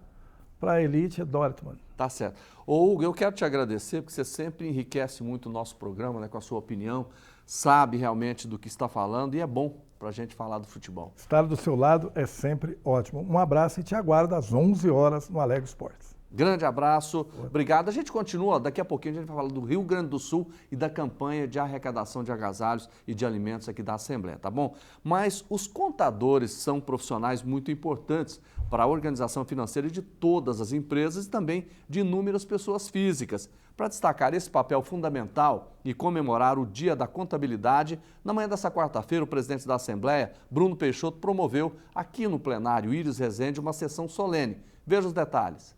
a elite é Dortmund. Tá certo. Ô, Hugo, eu quero te agradecer, porque você sempre enriquece muito o nosso programa, né, com a sua opinião, sabe realmente do que está falando e é bom para a gente falar do futebol. Estar do seu lado é sempre ótimo. Um abraço e te aguardo às 11 horas no Alego Esportes. Grande abraço, obrigado. A gente continua, daqui a pouquinho a gente vai falar do Rio Grande do Sul e da campanha de arrecadação de agasalhos e de alimentos aqui da Assembleia, tá bom? Mas os contadores são profissionais muito importantes para a organização financeira de todas as empresas e também de inúmeras pessoas físicas. Para destacar esse papel fundamental e comemorar o Dia da Contabilidade, na manhã dessa quarta-feira, o presidente da Assembleia, Bruno Peixoto, promoveu aqui no plenário Íris Rezende uma sessão solene. Veja os detalhes.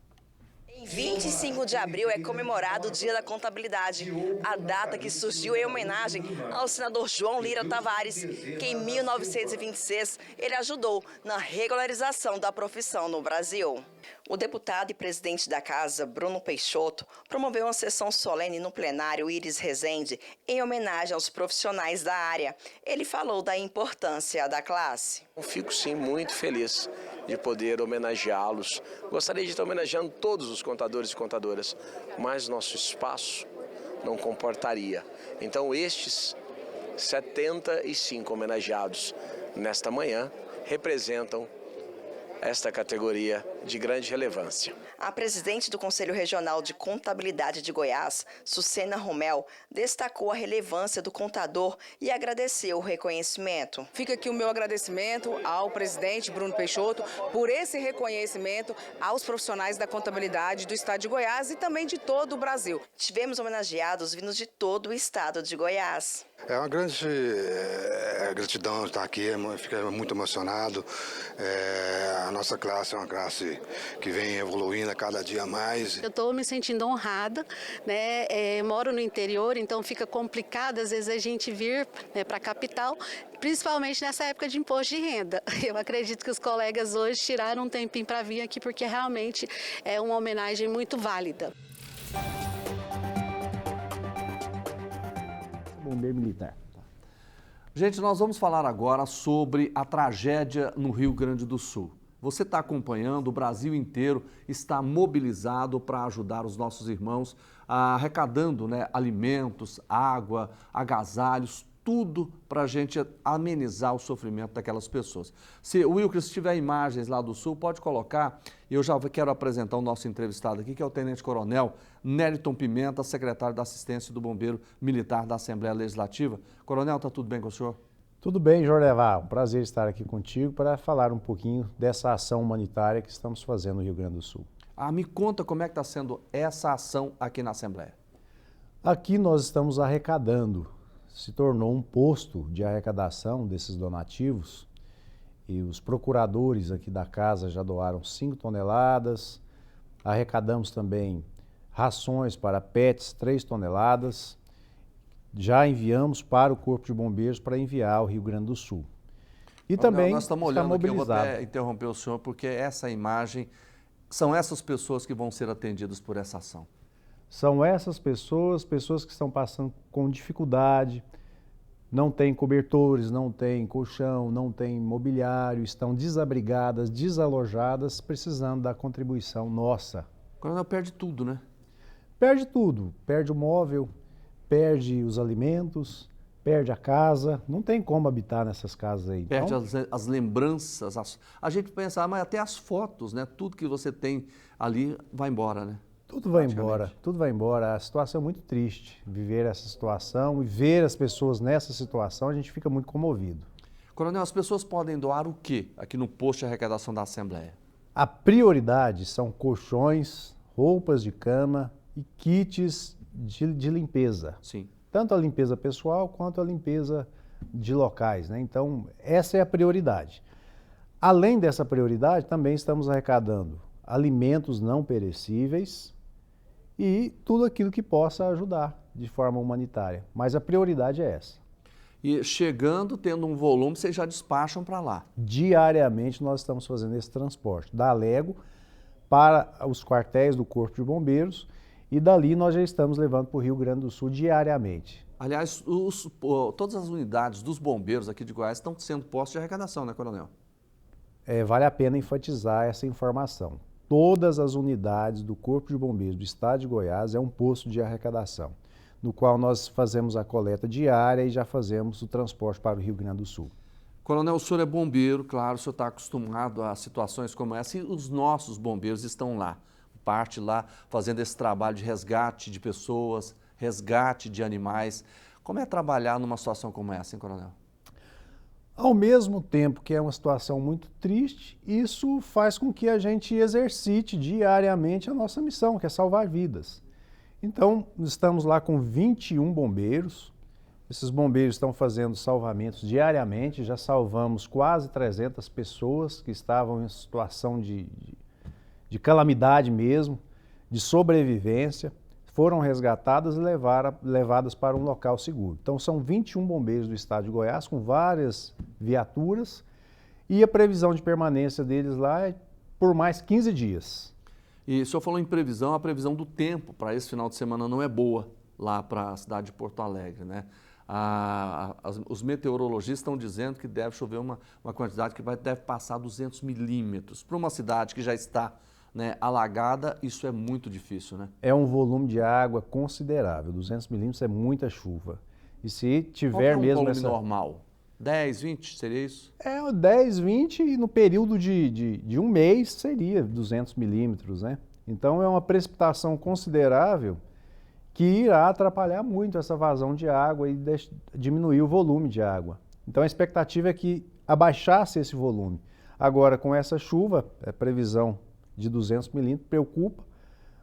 Em 25 de abril é comemorado o Dia da Contabilidade, a data que surgiu em homenagem ao senador João Lira Tavares, que em 1926 ele ajudou na regularização da profissão no Brasil. O deputado e presidente da Casa, Bruno Peixoto, promoveu uma sessão solene no plenário Íris Rezende em homenagem aos profissionais da área. Ele falou da importância da classe. Eu fico sim muito feliz de poder homenageá-los. Gostaria de estar homenageando todos os contadores e contadoras, mas nosso espaço não comportaria. Então estes 75 homenageados nesta manhã representam esta categoria de grande relevância. A presidente do Conselho Regional de Contabilidade de Goiás, Sucena Romel, destacou a relevância do contador e agradeceu o reconhecimento. Fica aqui o meu agradecimento ao presidente Bruno Peixoto por esse reconhecimento aos profissionais da contabilidade do estado de Goiás e também de todo o Brasil. Tivemos homenageados vindos de todo o estado de Goiás. É uma grande gratidão estar aqui, fiquei muito emocionado. A nossa classe é uma classe que vem evoluindo a cada dia mais. Eu estou me sentindo honrada, né? Moro no interior, então fica complicado às vezes a gente vir, né, para a capital, principalmente nessa época de imposto de renda. Eu acredito que os colegas hoje tiraram um tempinho para vir aqui porque realmente é uma homenagem muito válida. Bombeiro militar. Gente, nós vamos falar agora sobre a tragédia no Rio Grande do Sul. Você está acompanhando, o Brasil inteiro está mobilizado para ajudar os nossos irmãos, arrecadando, né, alimentos, água, agasalhos, tudo para a gente amenizar o sofrimento daquelas pessoas. Se o Wilker, se tiver imagens lá do Sul, pode colocar. Eu já quero apresentar o nosso entrevistado aqui, que é o Tenente Coronel Nériton Pimenta, secretário da Assistência do Bombeiro Militar da Assembleia Legislativa. Coronel, está tudo bem com o senhor? Tudo bem, Jordevar. Um prazer estar aqui contigo para falar um pouquinho dessa ação humanitária que estamos fazendo no Rio Grande do Sul. Me conta como é que está sendo essa ação aqui na Assembleia. Aqui nós estamos arrecadando. Se tornou um posto de arrecadação desses donativos e os procuradores aqui da casa já doaram 5 toneladas, arrecadamos também rações para pets, 3 toneladas, já enviamos para o Corpo de Bombeiros para enviar ao Rio Grande do Sul. E também nós estamos olhando está mobilizado. aqui, eu vou até interromper o senhor, porque essa imagem, são essas pessoas que vão ser atendidas por essa ação. São essas pessoas que estão passando com dificuldade, não têm cobertores, não têm colchão, não têm mobiliário, estão desabrigadas, desalojadas, precisando da contribuição nossa. O coronel perde tudo, né? Perde tudo, perde o móvel, perde os alimentos, perde a casa, não tem como habitar nessas casas aí. Perde as lembranças, a gente pensa, mas até as fotos, né? Tudo que você tem ali vai embora, né? Tudo vai embora, tudo vai embora. A situação é muito triste, viver essa situação e ver as pessoas nessa situação, a gente fica muito comovido. Coronel, as pessoas podem doar o quê aqui no posto de arrecadação da Assembleia? A prioridade são colchões, roupas de cama e kits de limpeza. Sim. Tanto a limpeza pessoal quanto a limpeza de locais, né? Então, essa é a prioridade. Além dessa prioridade, também estamos arrecadando alimentos não perecíveis e tudo aquilo que possa ajudar de forma humanitária. Mas a prioridade é essa. E chegando, tendo um volume, vocês já despacham para lá? Diariamente nós estamos fazendo esse transporte da Alego para os quartéis do Corpo de Bombeiros e dali nós já estamos levando para o Rio Grande do Sul diariamente. Aliás, todas as unidades dos bombeiros aqui de Goiás estão sendo postos de arrecadação, né, Coronel? Vale a pena enfatizar essa informação. Todas as unidades do Corpo de Bombeiros do Estado de Goiás é um posto de arrecadação, no qual nós fazemos a coleta diária e já fazemos o transporte para o Rio Grande do Sul. Coronel, o senhor é bombeiro, claro, o senhor está acostumado a situações como essa e os nossos bombeiros estão lá, parte lá, fazendo esse trabalho de resgate de pessoas, resgate de animais. Como é trabalhar numa situação como essa, hein, Coronel? Ao mesmo tempo que é uma situação muito triste, isso faz com que a gente exercite diariamente a nossa missão, que é salvar vidas. Então, estamos lá com 21 bombeiros. Esses bombeiros estão fazendo salvamentos diariamente, já salvamos quase 300 pessoas que estavam em situação de calamidade mesmo, de sobrevivência, foram resgatadas e levadas para um local seguro. Então, são 21 bombeiros do estado de Goiás, com várias viaturas, e a previsão de permanência deles lá é por mais 15 dias. E o senhor falou em previsão, a previsão do tempo para esse final de semana não é boa lá para a cidade de Porto Alegre, né? Os meteorologistas estão dizendo que deve chover uma quantidade que deve passar 200 milímetros. Para uma cidade que já está, né, alagada, isso é muito difícil, né? É um volume de água considerável, 200 milímetros é muita chuva. E se tiver mesmo volume normal? 10, 20, seria isso? 10, 20 e no período de um mês seria 200 milímetros, né? Então é uma precipitação considerável que irá atrapalhar muito essa vazão de água e diminuir o volume de água. Então a expectativa é que abaixasse esse volume. Agora com essa chuva, a previsão de 200 milímetros preocupa,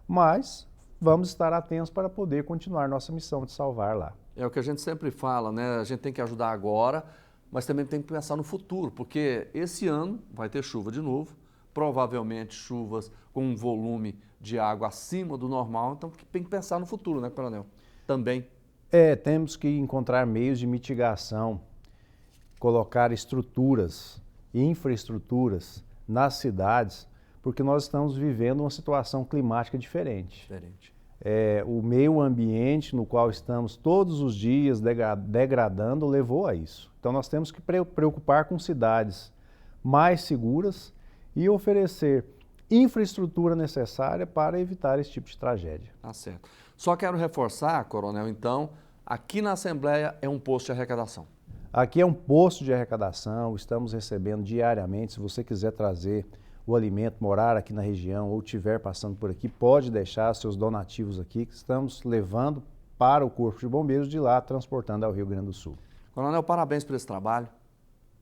mas vamos estar atentos para poder continuar nossa missão de salvar lá. É o que a gente sempre fala, né? A gente tem que ajudar agora, mas também tem que pensar no futuro, porque esse ano vai ter chuva de novo, provavelmente chuvas com um volume de água acima do normal, então tem que pensar no futuro, né, Coronel? Também. Temos que encontrar meios de mitigação, colocar estruturas, infraestruturas nas cidades, porque nós estamos vivendo uma situação climática diferente. O meio ambiente no qual estamos todos os dias degradando levou a isso. Então nós temos que preocupar com cidades mais seguras e oferecer infraestrutura necessária para evitar esse tipo de tragédia. Tá certo. Só quero reforçar, Coronel, então, aqui na Assembleia é um posto de arrecadação. Aqui é um posto de arrecadação, estamos recebendo diariamente. Se você quiser trazer o alimento, morar aqui na região ou estiver passando por aqui, pode deixar seus donativos aqui, que estamos levando para o Corpo de Bombeiros de lá, transportando ao Rio Grande do Sul. Coronel, parabéns por esse trabalho.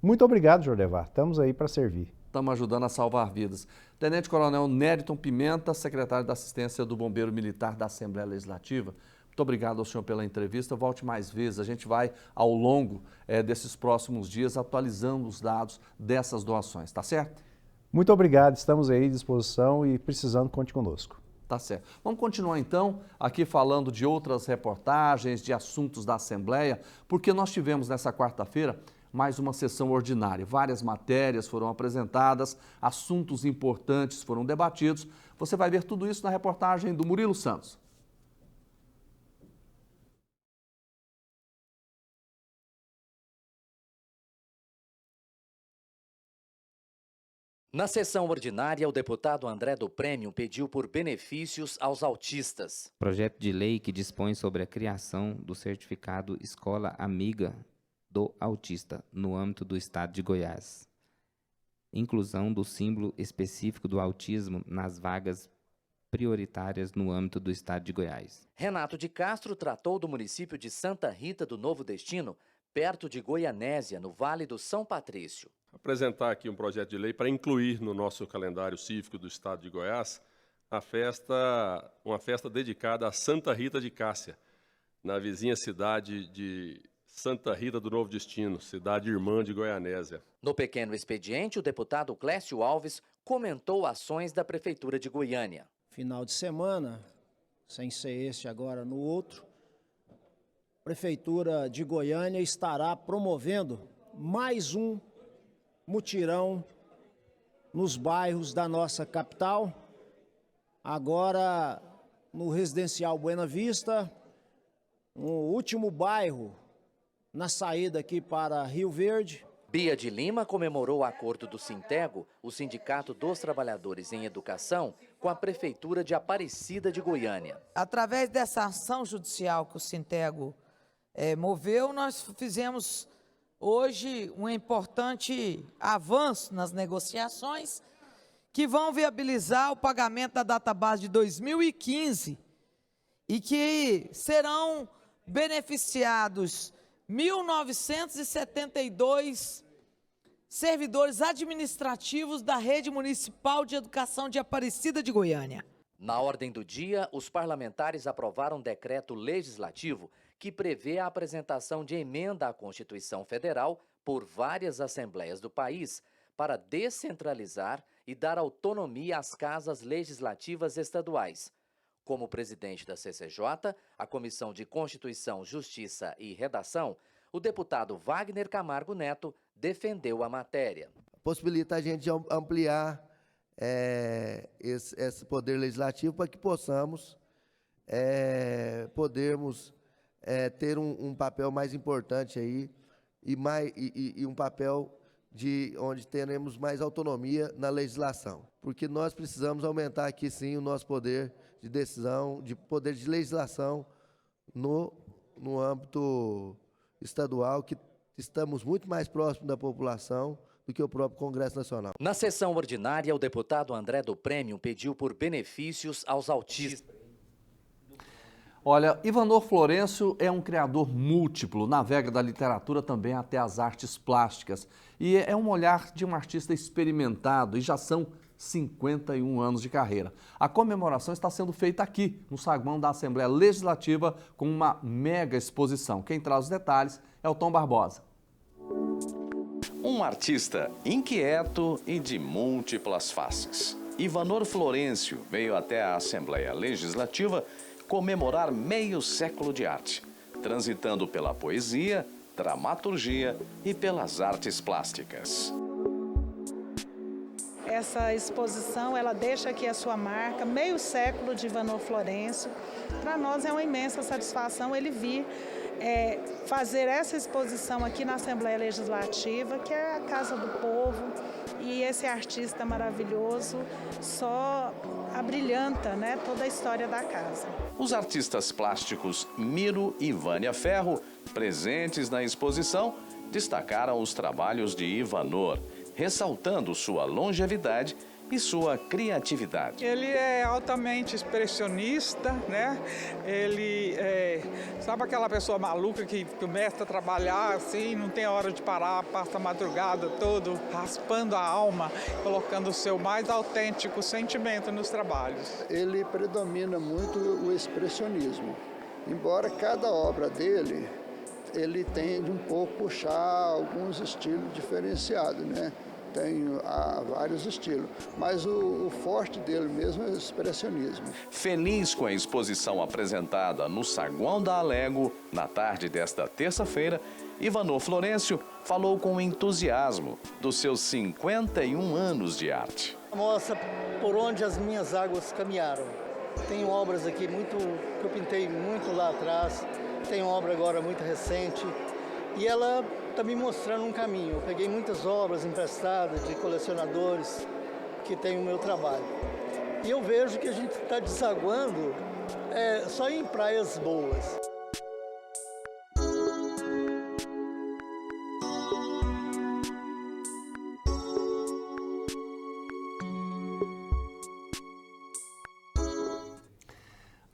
Muito obrigado, Jordevar. Estamos aí para servir. Estamos ajudando a salvar vidas. Tenente Coronel Nériton Pimenta, secretário da Assistência do Bombeiro Militar da Assembleia Legislativa. Muito obrigado ao senhor pela entrevista. Volte mais vezes. A gente vai, ao longo desses próximos dias, atualizando os dados dessas doações. Tá certo? Muito obrigado, estamos aí à disposição e precisando, conte conosco. Tá certo. Vamos continuar então aqui falando de outras reportagens, de assuntos da Assembleia, porque nós tivemos nessa quarta-feira mais uma sessão ordinária. Várias matérias foram apresentadas, assuntos importantes foram debatidos. Você vai ver tudo isso na reportagem do Murilo Santos. Na sessão ordinária, o deputado André do Prêmio pediu por benefícios aos autistas. Projeto de lei que dispõe sobre a criação do certificado Escola Amiga do Autista no âmbito do estado de Goiás. Inclusão do símbolo específico do autismo nas vagas prioritárias no âmbito do estado de Goiás. Renato de Castro tratou do município de Santa Rita do Novo Destino, perto de Goianésia, no Vale do São Patrício. Apresentar aqui um projeto de lei para incluir no nosso calendário cívico do estado de Goiás uma festa dedicada a Santa Rita de Cássia, na vizinha cidade de Santa Rita do Novo Destino, cidade irmã de Goianésia. No pequeno expediente, o deputado Clécio Alves comentou ações da Prefeitura de Goiânia. Final de semana, sem ser este agora no outro, a Prefeitura de Goiânia estará promovendo mais um mutirão nos bairros da nossa capital, agora no Residencial Buena Vista, no último bairro na saída aqui para Rio Verde. Bia de Lima comemorou o acordo do Sintego, o Sindicato dos Trabalhadores em Educação, com a Prefeitura de Aparecida de Goiânia. Através dessa ação judicial que o Sintego moveu, nós fizemos hoje um importante avanço nas negociações que vão viabilizar o pagamento da database de 2015 e que serão beneficiados 1.972 servidores administrativos da Rede Municipal de Educação de Aparecida de Goiânia. Na ordem do dia, os parlamentares aprovaram um decreto legislativo que prevê a apresentação de emenda à Constituição Federal por várias assembleias do país para descentralizar e dar autonomia às casas legislativas estaduais. Como presidente da CCJ, a Comissão de Constituição, Justiça e Redação, o deputado Wagner Camargo Neto defendeu a matéria. Possibilita a gente ampliar esse poder legislativo para que possamos ter um papel mais importante aí e um papel de onde teremos mais autonomia na legislação. Porque nós precisamos aumentar aqui sim o nosso poder de decisão, de poder de legislação no âmbito estadual, que estamos muito mais próximos da população do que o próprio Congresso Nacional. Na sessão ordinária, o deputado André do Prêmio pediu por benefícios aos autistas. Olha, Ivanor Florencio é um criador múltiplo, navega da literatura também até as artes plásticas. E é um olhar de um artista experimentado e já são 51 anos de carreira. A comemoração está sendo feita aqui, no saguão da Assembleia Legislativa, com uma mega exposição. Quem traz os detalhes é o Tom Barbosa. Um artista inquieto e de múltiplas faces. Ivanor Florencio veio até a Assembleia Legislativa comemorar meio século de arte, transitando pela poesia, dramaturgia e pelas artes plásticas. Essa exposição, ela deixa aqui a sua marca, meio século de Ivanor Florencio. Para nós é uma imensa satisfação ele vir fazer essa exposição aqui na Assembleia Legislativa, que é a casa do povo, e esse artista maravilhoso só abrilhanta, né, toda a história da casa. Os artistas plásticos Miro e Vânia Ferro, presentes na exposição, destacaram os trabalhos de Ivanor, ressaltando sua longevidade e sua criatividade. Ele é altamente expressionista, né? Ele sabe aquela pessoa maluca que começa a trabalhar assim, não tem hora de parar, passa a madrugada todo raspando a alma, colocando o seu mais autêntico sentimento nos trabalhos. Ele predomina muito o expressionismo, embora cada obra dele ele tende um pouco puxar alguns estilos diferenciados, né? Tem vários estilos, mas o forte dele mesmo é o expressionismo. Feliz com a exposição apresentada no Saguão da Alego, na tarde desta terça-feira, Ivanor Florencio falou com entusiasmo dos seus 51 anos de arte. Mostra por onde as minhas águas caminharam. Tenho obras aqui que eu pintei muito lá atrás, tenho obra agora muito recente, e ela está me mostrando um caminho. Eu peguei muitas obras emprestadas de colecionadores que têm o meu trabalho. E eu vejo que a gente está desaguando só em praias boas.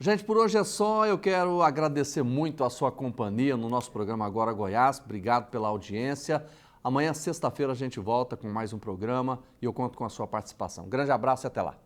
Gente, por hoje é só. Eu quero agradecer muito a sua companhia no nosso programa Agora Goiás. Obrigado pela audiência. Amanhã, sexta-feira, a gente volta com mais um programa e eu conto com a sua participação. Grande abraço e até lá.